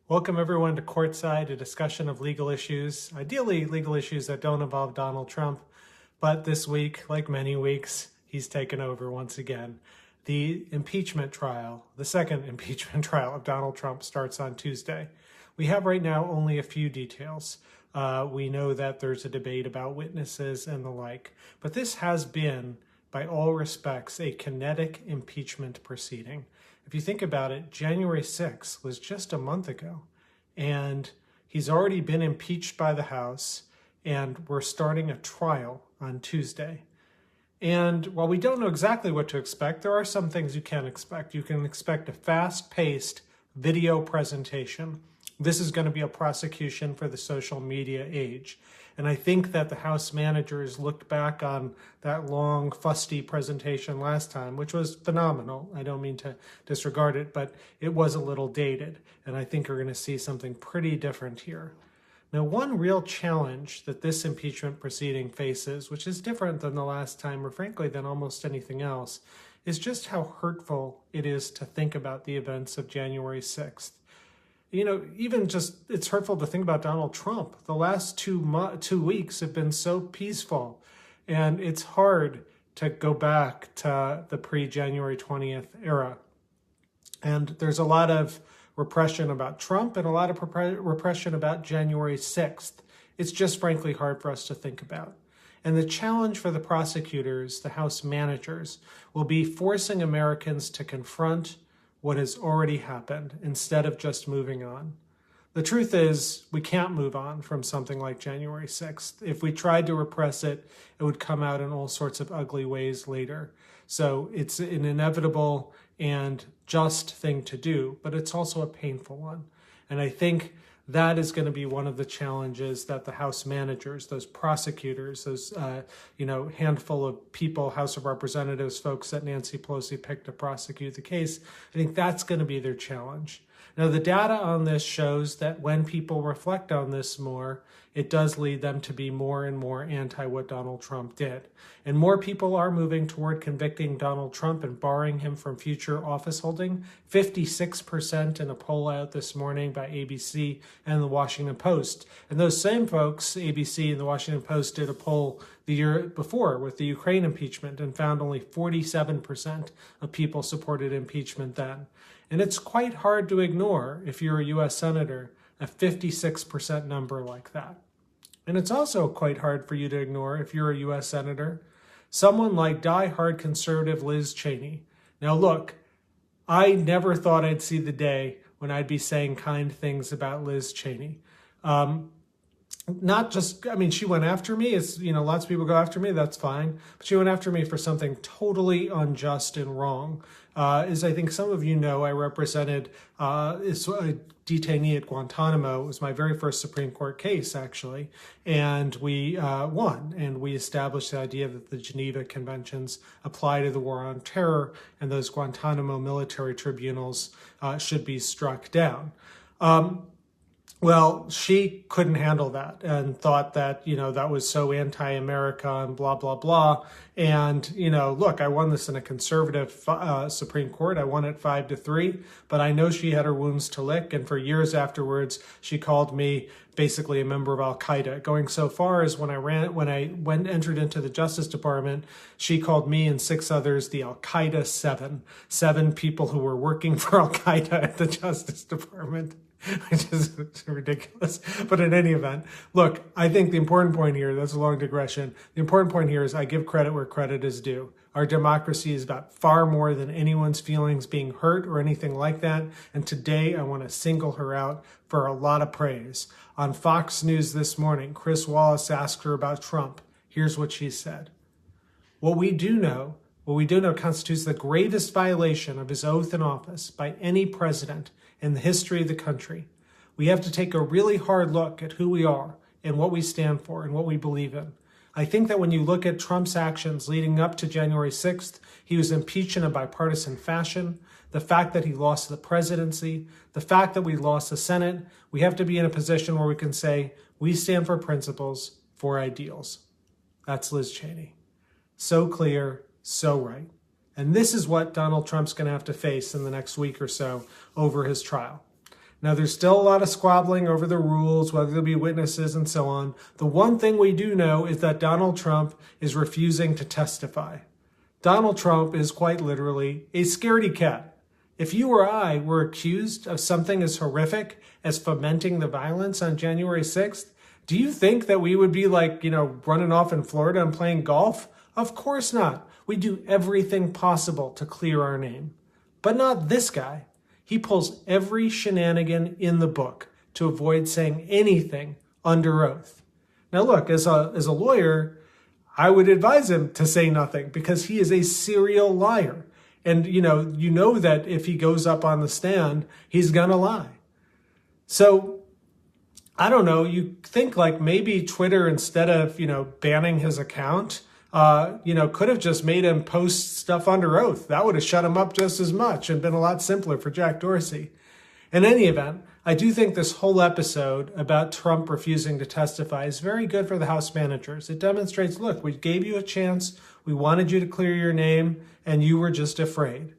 Welcome everyone to Courtside, a discussion of legal issues, ideally legal issues that don't involve Donald Trump. But this week, like many weeks, he's taken over once again. The impeachment trial, the second impeachment trial of Donald Trump, starts on Tuesday. We have right now only a few details. We know that there's a debate about witnesses and the like, but this has been, by all respects, a kinetic impeachment proceeding. If you think about it, January 6th was just a month ago, and he's already been impeached by the House, and we're starting a trial on Tuesday. And while we don't know exactly what to expect, there are some things you can expect. You can expect a fast-paced video presentation. This is going to be a prosecution for the social media age. And I think that the House managers looked back on that long, fusty presentation last time, which was phenomenal. I don't mean to disregard it, but it was a little dated. And I think we're going to see something pretty different here. Now, one real challenge that this impeachment proceeding faces, which is different than the last time, or frankly than almost anything else, is just how hurtful it is to think about the events of January 6th. You know, even just, it's hurtful to think about Donald Trump. The last 2 weeks have been so peaceful, and it's hard to go back to the pre-January 20th era. And there's a lot of repression about Trump and a lot of repression about January 6th. It's just frankly hard for us to think about. And the challenge for the prosecutors, the House managers, will be forcing Americans to confront what has already happened instead of just moving on. The truth is, we can't move on from something like January 6th. If we tried to repress it, it would come out in all sorts of ugly ways later. So it's an inevitable and just thing to do, but it's also a painful one. And I think that is going to be one of the challenges that the House managers, those prosecutors, those handful of people, House of Representatives folks that Nancy Pelosi picked to prosecute the case, I think that's going to be their challenge. Now, the data on this shows that when people reflect on this more, it does lead them to be more and more anti what Donald Trump did. And more people are moving toward convicting Donald Trump and barring him from future office holding. 56% in a poll out this morning by ABC and the Washington Post. And those same folks, ABC and the Washington Post, did a poll the year before with the Ukraine impeachment and found only 47% of people supported impeachment then. And it's quite hard to ignore, if you're a U.S. Senator, a 56% number like that. And it's also quite hard for you to ignore, if you're a U.S. Senator, someone like die-hard conservative Liz Cheney. Now look, I never thought I'd see the day when I'd be saying kind things about Liz Cheney. Not just, I mean, she went after me. It's, lots of people go after me. That's fine. But she went after me for something totally unjust and wrong. As I think some of you know, I represented a detainee at Guantanamo. It was my very first Supreme Court case, actually. And we won. And we established the idea that the Geneva Conventions apply to the war on terror, and those Guantanamo military tribunals should be struck down. Well, she couldn't handle that and thought that, that was so anti-America and blah, blah, blah. And, look, I won this in a conservative Supreme Court. I won it 5-3, but I know she had her wounds to lick. And for years afterwards, she called me basically a member of Al-Qaeda, going so far as when I entered into the Justice Department, she called me and 6 others the Al-Qaeda 7 people who were working for Al-Qaeda at the Justice Department. Which is ridiculous. But in any event, look, I think the important point here, that's a long digression. The important point here is I give credit where credit is due. Our democracy is about far more than anyone's feelings being hurt or anything like that. And today I want to single her out for a lot of praise. On Fox News this morning, Chris Wallace asked her about Trump. Here's what she said. What we do know constitutes the gravest violation of his oath in office by any president in the history of the country. We have to take a really hard look at who we are and what we stand for and what we believe in. I think that when you look at Trump's actions leading up to January 6th, he was impeached in a bipartisan fashion. The fact that he lost the presidency, the fact that we lost the Senate, we have to be in a position where we can say, we stand for principles, for ideals. That's Liz Cheney. So clear, so right. And this is what Donald Trump's going to have to face in the next week or so over his trial. Now, there's still a lot of squabbling over the rules, whether there'll be witnesses and so on. The one thing we do know is that Donald Trump is refusing to testify. Donald Trump is quite literally a scaredy cat. If you or I were accused of something as horrific as fomenting the violence on January 6th, do you think that we would be like, running off in Florida and playing golf? Of course not. We do everything possible to clear our name. But not this guy. He pulls every shenanigan in the book to avoid saying anything under oath. Now look, as a lawyer, I would advise him to say nothing because he is a serial liar. And you know that if he goes up on the stand, he's gonna lie. So I don't know, you think like maybe Twitter, instead of, banning his account, could have just made him post stuff under oath. That would have shut him up just as much and been a lot simpler for Jack Dorsey. In any event, I do think this whole episode about Trump refusing to testify is very good for the House managers. It demonstrates, look, we gave you a chance. We wanted you to clear your name, and you were just afraid.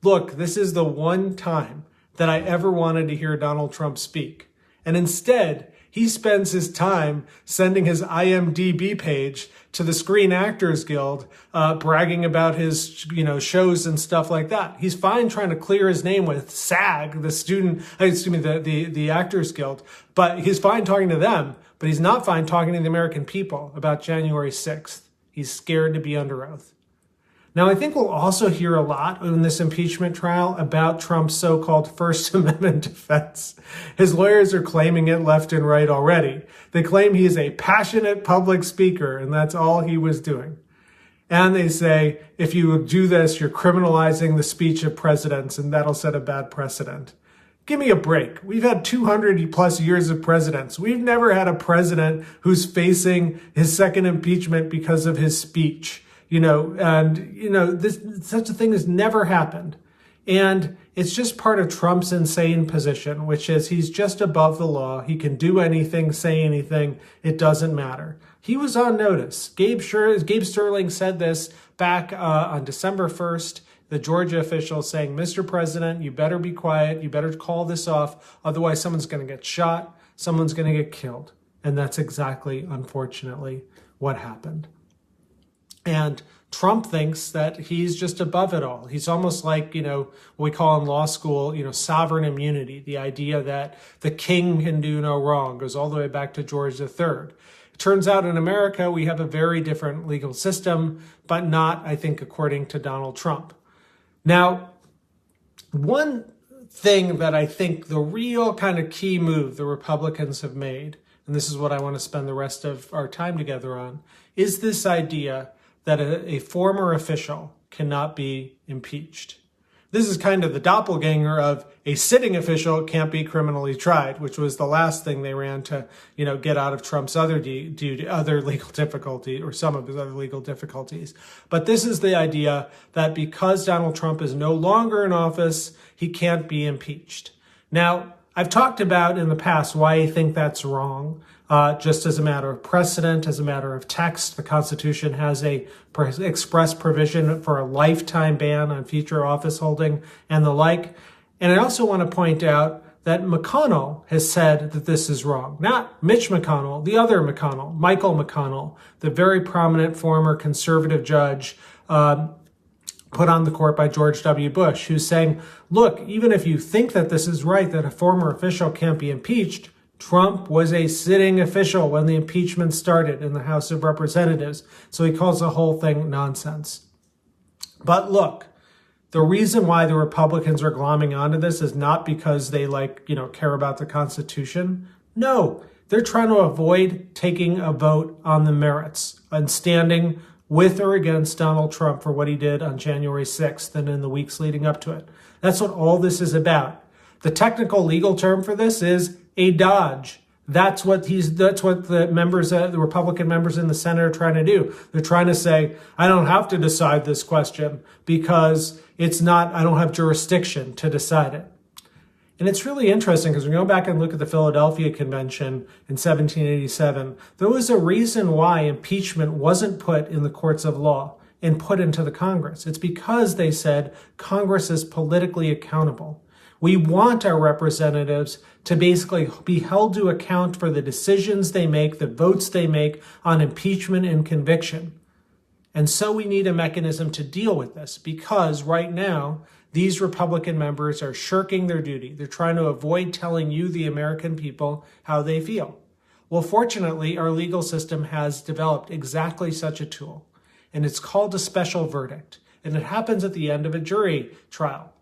Look, this is the one time that I ever wanted to hear Donald Trump speak. And instead, he spends his time sending his IMDb page to the Screen Actors Guild, bragging about his, shows and stuff like that. He's fine trying to clear his name with SAG, the Actors Guild, but he's fine talking to them, but he's not fine talking to the American people about January 6th. He's scared to be under oath. Now, I think we'll also hear a lot in this impeachment trial about Trump's so-called First Amendment defense. His lawyers are claiming it left and right already. They claim he is a passionate public speaker, and that's all he was doing. And they say, if you do this, you're criminalizing the speech of presidents, and that'll set a bad precedent. Give me a break. We've had 200 plus years of presidents. We've never had a president who's facing his second impeachment because of his speech. Such a thing has never happened. And it's just part of Trump's insane position, which is he's just above the law. He can do anything, say anything. It doesn't matter. He was on notice. Gabe Sterling said this back on December 1st. The Georgia official saying, Mr. President, you better be quiet. You better call this off. Otherwise, someone's going to get shot. Someone's going to get killed. And that's exactly, unfortunately, what happened. And Trump thinks that he's just above it all. He's almost like, what we call in law school, sovereign immunity. The idea that the king can do no wrong goes all the way back to George III. It turns out in America, we have a very different legal system, but not, I think, according to Donald Trump. Now, one thing that I think the real kind of key move the Republicans have made, and this is what I want to spend the rest of our time together on, is this idea that a former official cannot be impeached. This is kind of the doppelganger of a sitting official can't be criminally tried, which was the last thing they ran to, get out of Trump's other legal difficulty, or some of his other legal difficulties. But this is the idea that because Donald Trump is no longer in office, he can't be impeached. Now, I've talked about in the past why I think that's wrong. Just as a matter of precedent, as a matter of text, the Constitution has a express provision for a lifetime ban on future office holding and the like. And I also want to point out that McConnell has said that this is wrong. Not Mitch McConnell, the other McConnell, Michael McConnell, the very prominent former conservative judge put on the court by George W. Bush, who's saying, look, even if you think that this is right, that a former official can't be impeached, Trump was a sitting official when the impeachment started in the House of Representatives. So he calls the whole thing nonsense. But look, the reason why the Republicans are glomming onto this is not because they care about the Constitution. No, they're trying to avoid taking a vote on the merits and standing with or against Donald Trump for what he did on January 6th and in the weeks leading up to it. That's what all this is about. The technical legal term for this is a dodge. That's what the Republican members in the Senate are trying to do. They're trying to say, I don't have to decide this question because I don't have jurisdiction to decide it. And it's really interesting because when we go back and look at the Philadelphia Convention in 1787, there was a reason why impeachment wasn't put in the courts of law and put into the Congress. It's because they said Congress is politically accountable. We want our representatives to basically be held to account for the decisions they make, the votes they make on impeachment and conviction. And so we need a mechanism to deal with this, because right now, these Republican members are shirking their duty. They're trying to avoid telling you, the American people, how they feel. Well, fortunately, our legal system has developed exactly such a tool, and it's called a special verdict, and it happens at the end of a jury trial.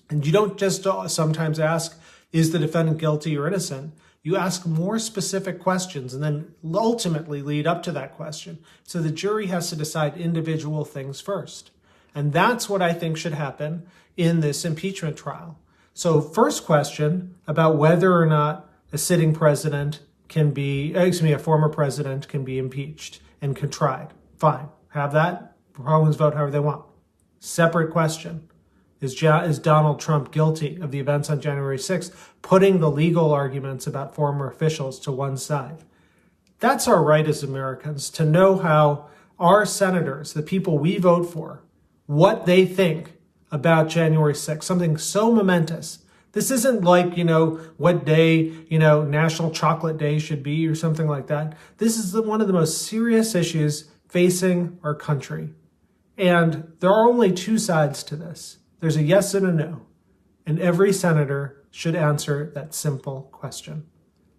And you don't just sometimes ask, is the defendant guilty or innocent? You ask more specific questions and then ultimately lead up to that question. So the jury has to decide individual things first. And that's what I think should happen in this impeachment trial. So first question about whether or not a sitting president can be, a former president can be impeached and tried. Fine, have that. Republicans vote however they want. Separate question. Is Donald Trump guilty of the events on January 6th, putting the legal arguments about former officials to one side? That's our right as Americans, to know how our senators, the people we vote for, what they think about January 6th, something so momentous. This isn't like, what day, National Chocolate Day should be or something like that. This is one of the most serious issues facing our country. And there are only two sides to this. There's a yes and a no. And every senator should answer that simple question.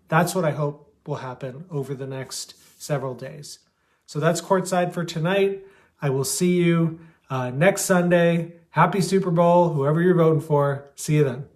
That's what I hope will happen over the next several days. So that's Courtside for tonight. I will see you next Sunday. Happy Super Bowl, whoever you're voting for. See you then.